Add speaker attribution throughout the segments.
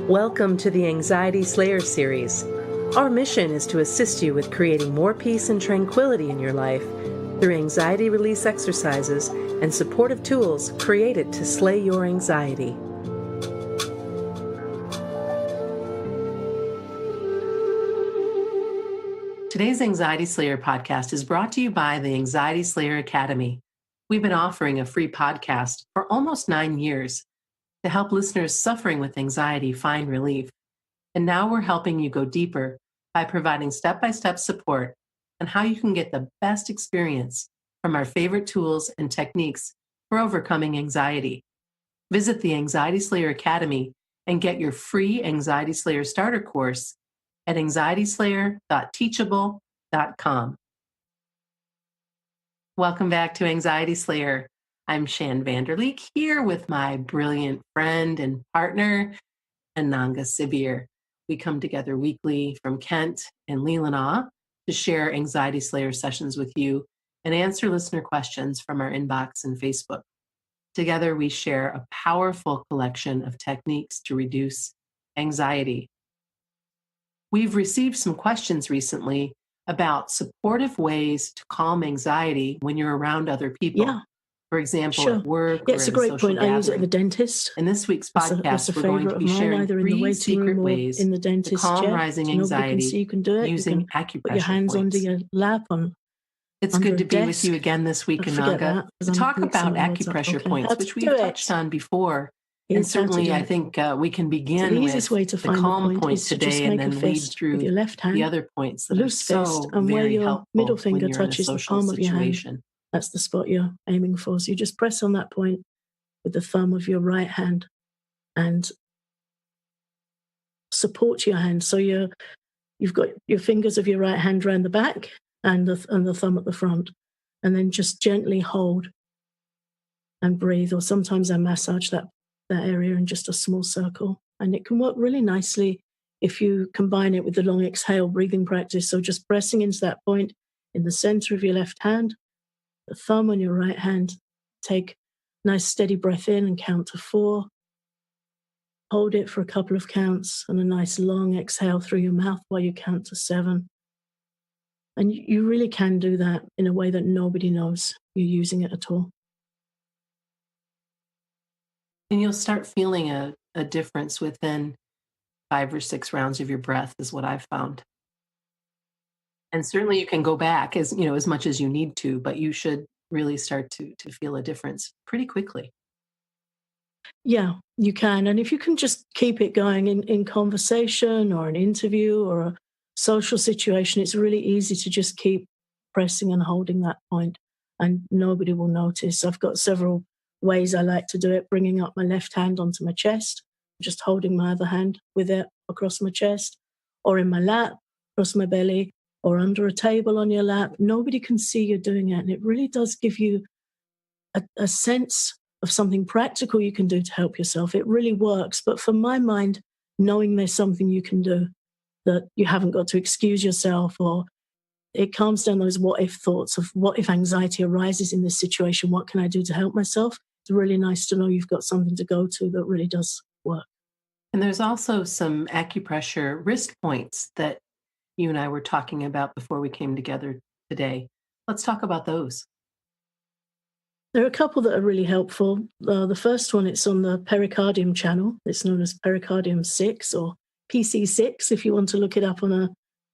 Speaker 1: Welcome to the Anxiety Slayer series. Our mission is to assist you with creating more peace and tranquility in your life through anxiety release exercises and supportive tools created to slay your anxiety. Today's Anxiety Slayer podcast is brought to you by the Anxiety Slayer Academy. We've been offering a free podcast for almost 9 years to help listeners suffering with anxiety find relief. And now we're helping you go deeper by providing step-by-step support on how you can get the best experience from our favorite tools and techniques for overcoming anxiety. Visit the Anxiety Slayer Academy and get your free Anxiety Slayer starter course at anxietyslayer.teachable.com. Welcome back to Anxiety Slayer. I'm Shan Vanderleek here with my brilliant friend and partner, Ananga Sibir. We come together weekly from Kent and Leelanau to share Anxiety Slayer sessions with you and answer listener questions from our inbox and Facebook. Together, we share a powerful collection of techniques to reduce anxiety. We've received some questions recently about supportive ways to calm anxiety when you're around other people.
Speaker 2: Yeah.
Speaker 1: For example,
Speaker 2: Sure.
Speaker 1: at work
Speaker 2: Yeah,
Speaker 1: or
Speaker 2: it's
Speaker 1: in
Speaker 2: a great
Speaker 1: social
Speaker 2: point.
Speaker 1: gathering.
Speaker 2: I use it at the dentist.
Speaker 1: In this week's
Speaker 2: That's
Speaker 1: podcast,
Speaker 2: a
Speaker 1: we're going
Speaker 2: favorite
Speaker 1: to
Speaker 2: of
Speaker 1: be
Speaker 2: mine,
Speaker 1: sharing
Speaker 2: either in the
Speaker 1: 3
Speaker 2: waiting
Speaker 1: secret
Speaker 2: room or
Speaker 1: ways
Speaker 2: in the
Speaker 1: to
Speaker 2: dentist
Speaker 1: calm
Speaker 2: chair.
Speaker 1: rising
Speaker 2: So nobody can
Speaker 1: anxiety
Speaker 2: see you can do it.
Speaker 1: using
Speaker 2: You can put your
Speaker 1: acupressure
Speaker 2: hands under
Speaker 1: points.
Speaker 2: your lap
Speaker 1: It's
Speaker 2: under
Speaker 1: good
Speaker 2: a
Speaker 1: to be with
Speaker 2: desk.
Speaker 1: you again this week,
Speaker 2: Forget
Speaker 1: Ananga,
Speaker 2: that, 'cause
Speaker 1: to
Speaker 2: I'm
Speaker 1: talk
Speaker 2: mixing
Speaker 1: about
Speaker 2: my words up.
Speaker 1: acupressure
Speaker 2: Okay,
Speaker 1: points,
Speaker 2: how to
Speaker 1: which
Speaker 2: do
Speaker 1: we've
Speaker 2: it.
Speaker 1: touched on before. And
Speaker 2: Here's how to
Speaker 1: certainly,
Speaker 2: do
Speaker 1: I
Speaker 2: it.
Speaker 1: think we can
Speaker 2: So
Speaker 1: begin
Speaker 2: the easiest
Speaker 1: with
Speaker 2: way to
Speaker 1: the
Speaker 2: find the
Speaker 1: calm
Speaker 2: point
Speaker 1: point
Speaker 2: is to just
Speaker 1: today and
Speaker 2: make a
Speaker 1: then lead
Speaker 2: fist with
Speaker 1: through
Speaker 2: your left
Speaker 1: the
Speaker 2: hand,
Speaker 1: other points that are
Speaker 2: loose fist,
Speaker 1: so
Speaker 2: and where
Speaker 1: very
Speaker 2: your middle
Speaker 1: helpful when
Speaker 2: finger
Speaker 1: you're in a
Speaker 2: touches the
Speaker 1: social
Speaker 2: palm of your hand,
Speaker 1: situation.
Speaker 2: that's the spot you're aiming for. So you just press on that point with the thumb of your right hand and support your hand. So you've got your fingers of your right hand around the back and the thumb at the front, and then just gently hold and breathe. Or sometimes I massage that area in just a small circle, and it can work really nicely if you combine it with the long exhale breathing practice. So just pressing into that point in the center of your left hand, the thumb on your right hand. Take a nice steady breath in and count to 4. Hold it for a couple of counts, and a nice long exhale through your mouth while you count to 7. And you really can do that in a way that nobody knows you're using it at all.
Speaker 1: And you'll start feeling a difference within 5 or 6 rounds of your breath is what I've found. And certainly you can go back as much as you need to, but you should really start to feel a difference pretty quickly.
Speaker 2: Yeah, you can. And if you can just keep it going in conversation or an interview or a social situation, it's really easy to just keep pressing and holding that point, and nobody will notice. I've got several ways I like to do it: bringing up my left hand onto my chest, just holding my other hand with it across my chest, or in my lap, across my belly, or under a table on your lap. Nobody can see you're doing it. And it really does give you a sense of something practical you can do to help yourself. It really works. But for my mind, knowing there's something you can do, that you haven't got to excuse yourself, or it calms down those what if thoughts of what if anxiety arises in this situation? What can I do to help myself? It's really nice to know you've got something to go to that really does work.
Speaker 1: And there's also some acupressure wrist points that you and I were talking about before we came together today. Let's talk about those.
Speaker 2: There are a couple that are really helpful. The first one, it's on the pericardium channel. It's known as pericardium 6 or PC6 if you want to look it up on a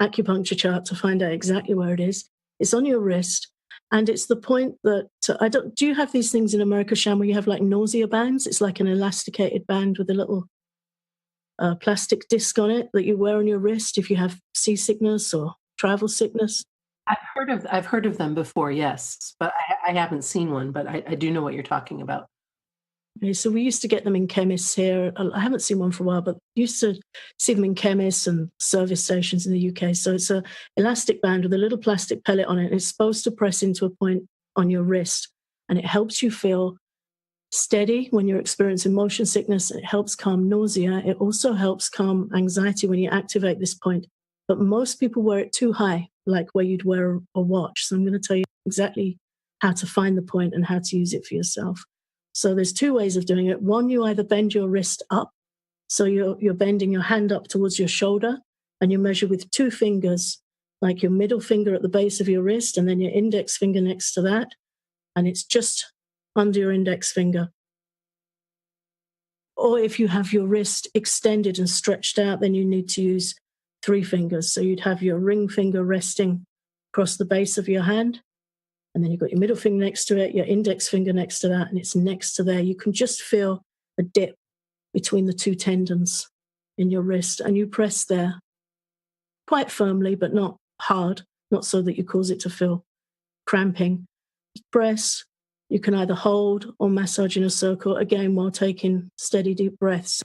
Speaker 2: acupuncture chart to find out exactly where it is. It's on your wrist, and it's the point that do you have these things in America, Shan, where you have like nausea bands? It's like an elasticated band with a little plastic disc on it that you wear on your wrist if you have seasickness or travel sickness.
Speaker 1: I've heard of them before, yes, but I haven't seen one, but I do know what you're talking about.
Speaker 2: Okay, so we used to get them in chemists here. I haven't seen one for a while, but used to see them in chemists and service stations in the UK. So it's a elastic band with a little plastic pellet on it. And it's supposed to press into a point on your wrist, and it helps you feel steady when you're experiencing motion sickness. It helps calm nausea. It also helps calm anxiety when you activate this point. But most people wear it too high, like where you'd wear a watch. So I'm going to tell you exactly how to find the point and how to use it for yourself. So there's 2 ways of doing it. One, you either bend your wrist up So you're bending your hand up towards your shoulder, and you measure with two fingers, like your middle finger at the base of your wrist, and then your index finger next to that, and it's just under your index finger. Or if you have your wrist extended and stretched out, then you need to use three fingers. So you'd have your ring finger resting across the base of your hand, and then you've got your middle finger next to it, your index finger next to that, and it's next to there. You can just feel a dip between the two tendons in your wrist, and you press there quite firmly, but not hard, not so that you cause it to feel cramping. Press. You can either hold or massage in a circle, again, while taking steady, deep breaths.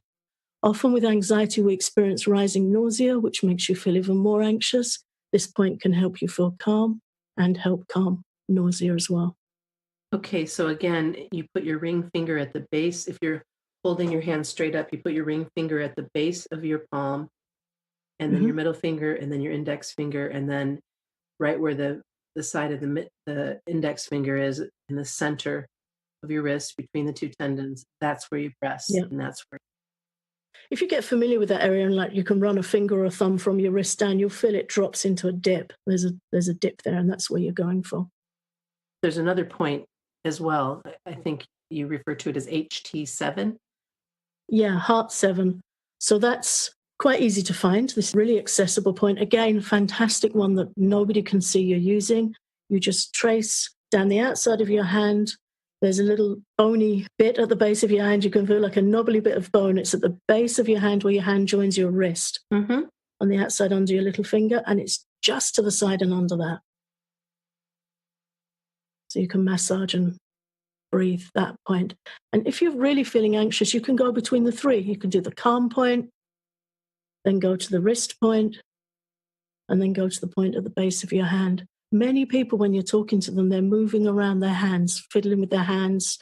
Speaker 2: Often with anxiety, we experience rising nausea, which makes you feel even more anxious. This point can help you feel calm and help calm nausea as well.
Speaker 1: Okay, so again, you put your ring finger at the base. If you're holding your hand straight up, you put your ring finger at the base of your palm, and then your
Speaker 2: Mm-hmm.
Speaker 1: middle finger, and then your index finger, and then right where the side of the index finger is in the center of your wrist between the two tendons, that's where you press,
Speaker 2: Yeah.
Speaker 1: and that's where
Speaker 2: If you get familiar with that area and like you can run a finger or a thumb from your wrist down, you'll feel it drops into a dip. There's a dip there, and that's where you're going for.
Speaker 1: there's another point as well. I think you refer to it as HT7.
Speaker 2: Yeah, heart 7. So that's quite easy to find. This really accessible point. Again, fantastic one that nobody can see you're using. You just trace down the outside of your hand. There's a little bony bit at the base of your hand. You can feel like a knobbly bit of bone. It's at the base of your hand where your hand joins your wrist,
Speaker 1: Mm-hmm.
Speaker 2: on the outside under your little finger, and it's just to the side and under that. So you can massage and breathe that point. And if you're really feeling anxious, you can go between the three. You can do the calm point, then go to the wrist point, and then go to the point at the base of your hand. Many people, when you're talking to them, they're moving around their hands, fiddling with their hands,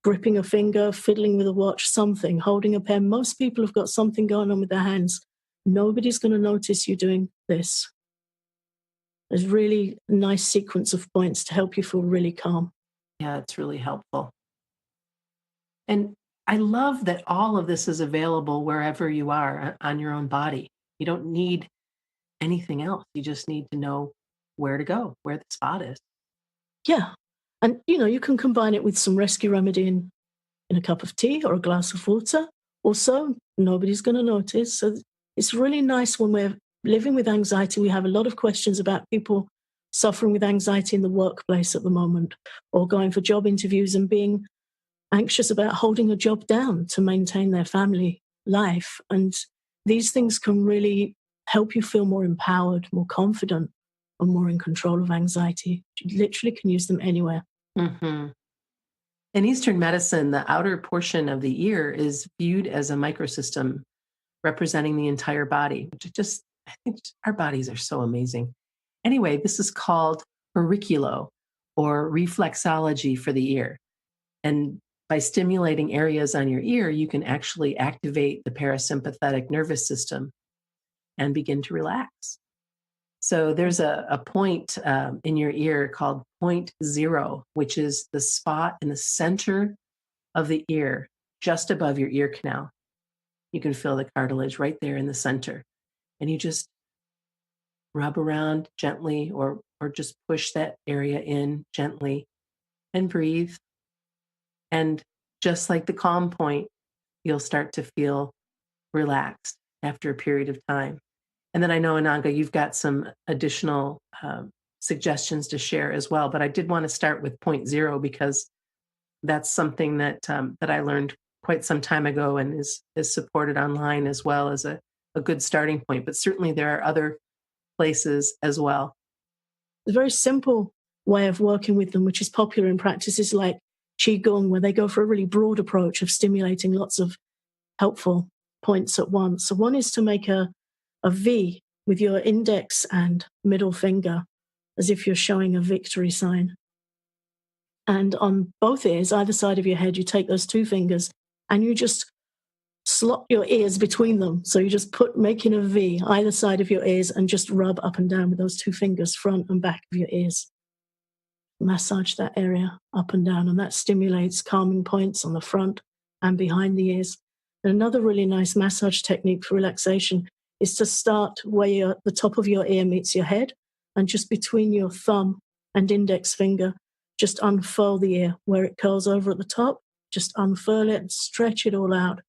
Speaker 2: gripping a finger, fiddling with a watch, something, holding a pen. Most people have got something going on with their hands. Nobody's going to notice you doing this. There's really nice sequence of points to help you feel really calm.
Speaker 1: Yeah, it's really helpful. And I love that all of this is available wherever you are on your own body. You don't need anything else. You just need to know where to go, where the spot is.
Speaker 2: Yeah. And, you can combine it with some rescue remedy in a cup of tea or a glass of water. Also, nobody's going to notice. So it's really nice when we're living with anxiety. We have a lot of questions about people suffering with anxiety in the workplace at the moment, or going for job interviews and being anxious about holding a job down to maintain their family life. And these things can really help you feel more empowered, more confident, and more in control of anxiety. You literally can use them anywhere.
Speaker 1: Hmm. In Eastern medicine, the outer portion of the ear is viewed as a microsystem representing the entire body, which is just, I think our bodies are so amazing. Anyway, this is called auriculo or reflexology for the ear. And by stimulating areas on your ear, you can actually activate the parasympathetic nervous system and begin to relax. So there's a point in your ear called point zero, which is the spot in the center of the ear, just above your ear canal. You can feel the cartilage right there in the center. And you just rub around gently or just push that area in gently and breathe. And just like the calm point, you'll start to feel relaxed after a period of time. And then I know, Ananga, you've got some additional suggestions to share as well. But I did want to start with point zero because that's something that I learned quite some time ago and is supported online as well as a good starting point. But certainly there are other places as well.
Speaker 2: A very simple way of working with them, which is popular in practices like Qigong, where they go for a really broad approach of stimulating lots of helpful points at once. So one is to make a V with your index and middle finger, as if you're showing a victory sign. And on both ears, either side of your head, you take those two fingers and you just slot your ears between them. So you just making a V either side of your ears and just rub up and down with those two fingers, front and back of your ears. Massage that area up and down, and that stimulates calming points on the front and behind the ears. And another really nice massage technique for relaxation is to start where the top of your ear meets your head, and just between your thumb and index finger, just unfurl the ear where it curls over at the top. Just unfurl it and stretch it all out.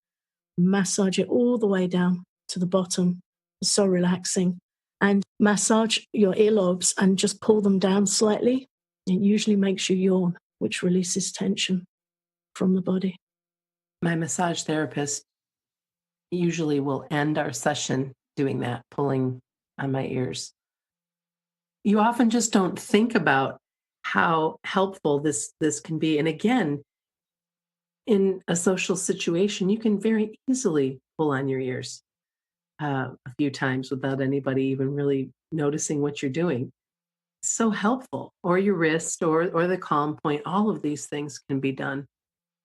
Speaker 2: Massage it all the way down to the bottom. It's so relaxing. And massage your earlobes and just pull them down slightly. It usually makes you yawn, which releases tension from the body.
Speaker 1: My massage therapist usually will end our session doing that, pulling on my ears. You often just don't think about how helpful this can be. And again, in a social situation, you can very easily pull on your ears a few times without anybody even really noticing what you're doing. It's so helpful. Or your wrist, or the calm point. All of these things can be done.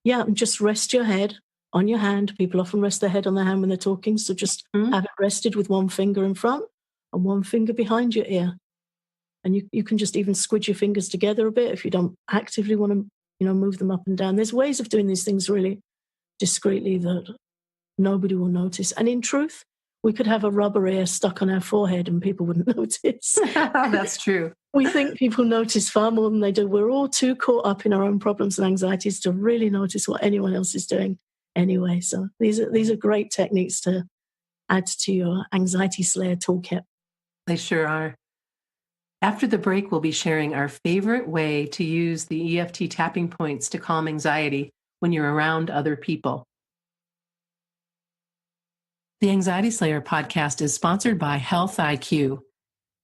Speaker 2: Yeah, and just rest your head on your hand. People often rest their head on their hand when they're talking. So just have it rested with one finger in front and one finger behind your ear. And you can just even squidge your fingers together a bit if you don't actively want to, move them up and down. There's ways of doing these things really discreetly that nobody will notice. And in truth, we could have a rubber ear stuck on our forehead and people wouldn't notice.
Speaker 1: That's true.
Speaker 2: We think people notice far more than they do. We're all too caught up in our own problems and anxieties to really notice what anyone else is doing anyway. So these are great techniques to add to your anxiety slayer toolkit.
Speaker 1: They sure are. After the break, we'll be sharing our favorite way to use the EFT tapping points to calm anxiety when you're around other people. The Anxiety Slayer podcast is sponsored by Health IQ.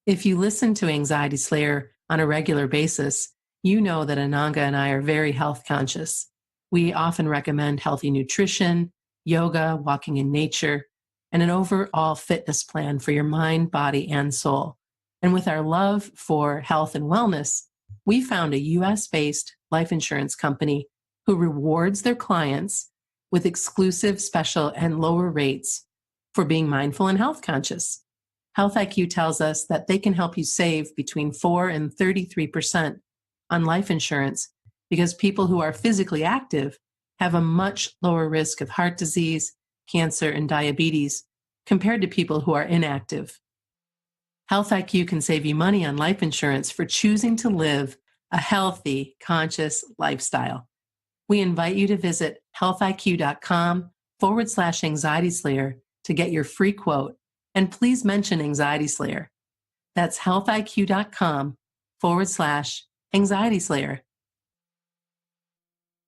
Speaker 1: If you listen to Anxiety Slayer on a regular basis, you know that Ananga and I are very health conscious. We often recommend healthy nutrition, yoga, walking in nature, and an overall fitness plan for your mind, body, and soul. And with our love for health and wellness, we found a US-based life insurance company who rewards their clients with exclusive, special, and lower rates for being mindful and health conscious. Health IQ tells us that they can help you save between 4 and 33% on life insurance because people who are physically active have a much lower risk of heart disease, cancer, and diabetes compared to people who are inactive. Health IQ can save you money on life insurance for choosing to live a healthy, conscious lifestyle. We invite you to visit healthiq.com/anxiety slayer to get your free quote. And please mention Anxiety Slayer. That's healthiq.com/anxiety slayer.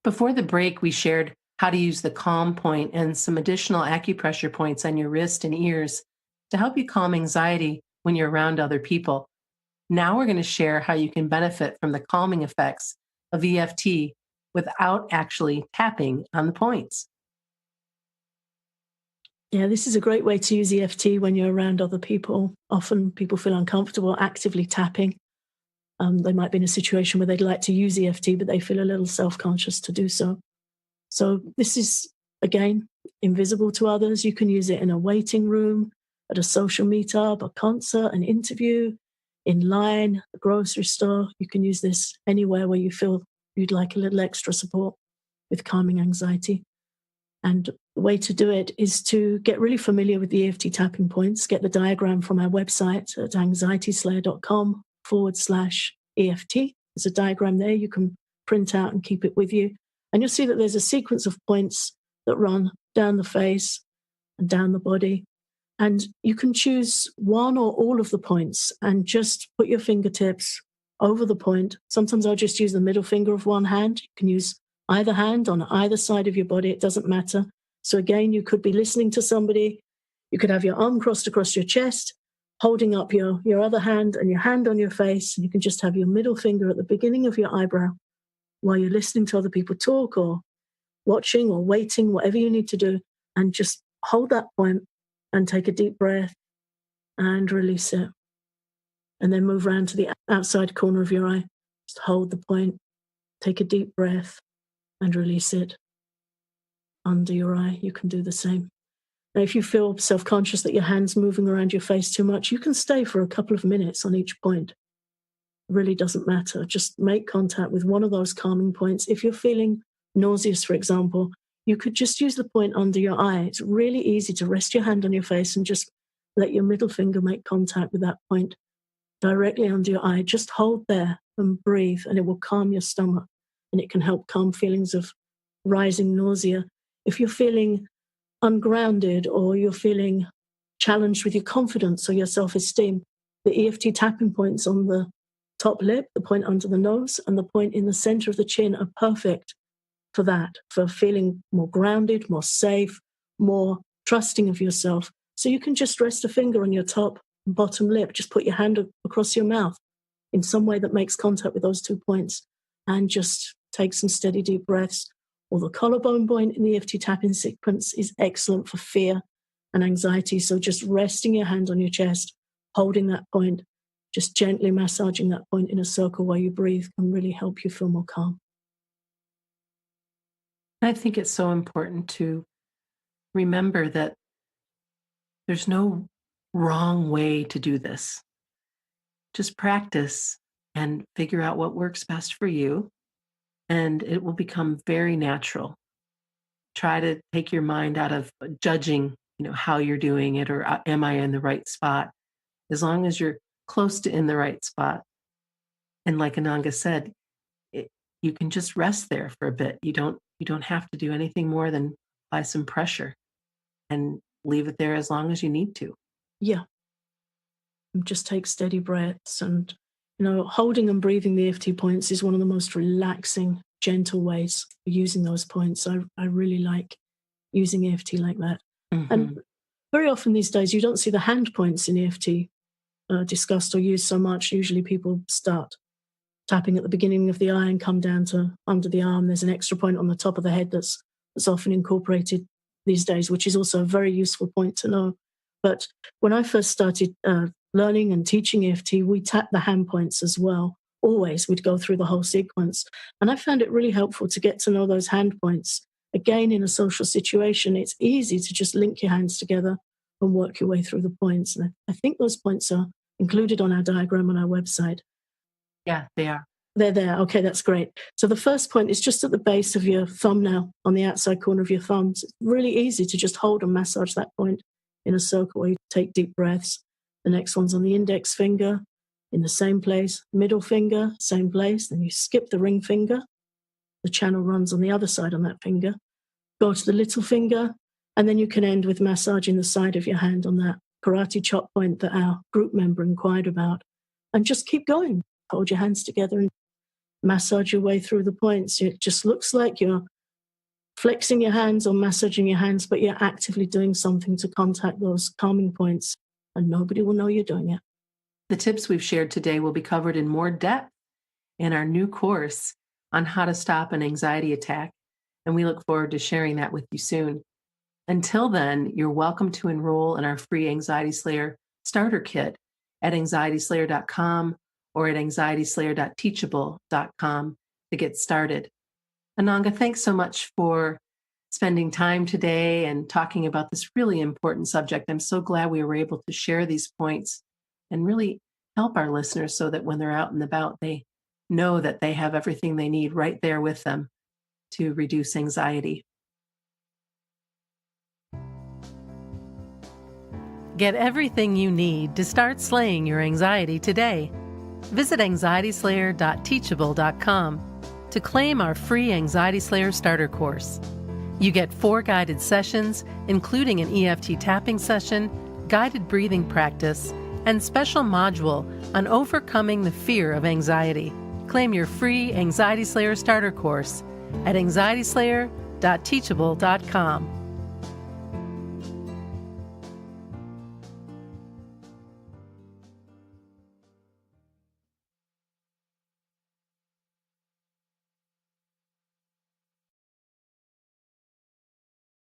Speaker 1: Before the break, we shared how to use the calm point and some additional acupressure points on your wrist and ears to help you calm anxiety when you're around other people. Now we're going to share how you can benefit from the calming effects of EFT without actually tapping on the points.
Speaker 2: Yeah, this is a great way to use EFT when you're around other people. Often people feel uncomfortable actively tapping. They might be in a situation where they'd like to use EFT, but they feel a little self-conscious to do so. So this is, again, invisible to others. You can use it in a waiting room, at a social meetup, a concert, an interview, in line, a grocery store. You can use this anywhere where you feel you'd like a little extra support with calming anxiety. And the way to do it is to get really familiar with the EFT tapping points, get the diagram from our website at anxietyslayer.com/EFT. There's a diagram there you can print out and keep it with you. And you'll see that there's a sequence of points that run down the face and down the body. And you can choose one or all of the points and just put your fingertips over the point. Sometimes I'll just use the middle finger of one hand. You can use either hand on either side of your body. It doesn't matter. So again, you could be listening to somebody. You could have your arm crossed across your chest, holding up your other hand and your hand on your face. And you can just have your middle finger at the beginning of your eyebrow while you're listening to other people talk or watching or waiting, whatever you need to do. And just hold that point and take a deep breath and release it. And then move around to the outside corner of your eye. Just hold the point, take a deep breath and release it. Under your eye, you can do the same. Now, if you feel self-conscious that your hand's moving around your face too much, you can stay for a couple of minutes on each point. It really doesn't matter. Just make contact with one of those calming points. If you're feeling nauseous, for example, you could just use the point under your eye. It's really easy to rest your hand on your face and just let your middle finger make contact with that point directly under your eye. Just hold there and breathe, and it will calm your stomach, and it can help calm feelings of rising nausea. If you're feeling ungrounded or you're feeling challenged with your confidence or your self-esteem, the EFT tapping points on the top lip, the point under the nose, and the point in the center of the chin are perfect for that, for feeling more grounded, more safe, more trusting of yourself. So you can just rest a finger on your top and bottom lip, just put your hand across your mouth in some way that makes contact with those 2 points, and just take some steady deep breaths. Or the collarbone point in the EFT tapping sequence is excellent for fear and anxiety. So just resting your hand on your chest, holding that point, just gently massaging that point in a circle while you breathe can really help you feel more calm.
Speaker 1: I think it's so important to remember that there's no wrong way to do this. Just practice and figure out what works best for you, and it will become very natural. Try to take your mind out of judging, how you're doing it, or am I in the right spot? As long as you're close to in the right spot. And like Ananga said, you can just rest there for a bit. You don't have to do anything more than apply some pressure and leave it there as long as you need to.
Speaker 2: Yeah. And just take steady breaths. And, holding and breathing the EFT points is one of the most relaxing, gentle ways of using those points. I really like using EFT like that. And very often these days, you don't see the hand points in EFT discussed or used so much. Usually people start tapping at the beginning of the eye and come down to under the arm. There's an extra point on the top of the head that's often incorporated these days, which is also a very useful point to know. But when I first started learning and teaching EFT, we tapped the hand points as well. Always, we'd go through the whole sequence. And I found it really helpful to get to know those hand points. Again, in a social situation, it's easy to just link your hands together and work your way through the points. And I think those points are included on our diagram on our website.
Speaker 1: Yeah, they are.
Speaker 2: They're there. Okay, that's great. So the first point is just at the base of your thumbnail, on the outside corner of your thumbs. It's really easy to just hold and massage that point in a circle where you take deep breaths. The next one's on the index finger, in the same place. Middle finger, same place. Then you skip the ring finger. The channel runs on the other side on that finger. Go to the little finger, and then you can end with massaging the side of your hand on that karate chop point that our group member inquired about. And just keep going. Hold your hands together and massage your way through the points. It just looks like you're flexing your hands or massaging your hands, but you're actively doing something to contact those calming points, and nobody will know you're doing it.
Speaker 1: The tips we've shared today will be covered in more depth in our new course on how to stop an anxiety attack, and we look forward to sharing that with you soon. Until then, you're welcome to enroll in our free Anxiety Slayer starter kit at anxietyslayer.com or at anxietyslayer.teachable.com to get started. Ananga, thanks so much for spending time today and talking about this really important subject. I'm so glad we were able to share these points and really help our listeners so that when they're out and about, they know that they have everything they need right there with them to reduce anxiety. Get everything you need to start slaying your anxiety today. Visit anxietyslayer.teachable.com to claim our free Anxiety Slayer starter course. You get 4 guided sessions, including an EFT tapping session, guided breathing practice, and special module on overcoming the fear of anxiety. Claim your free Anxiety Slayer starter course at anxietyslayer.teachable.com.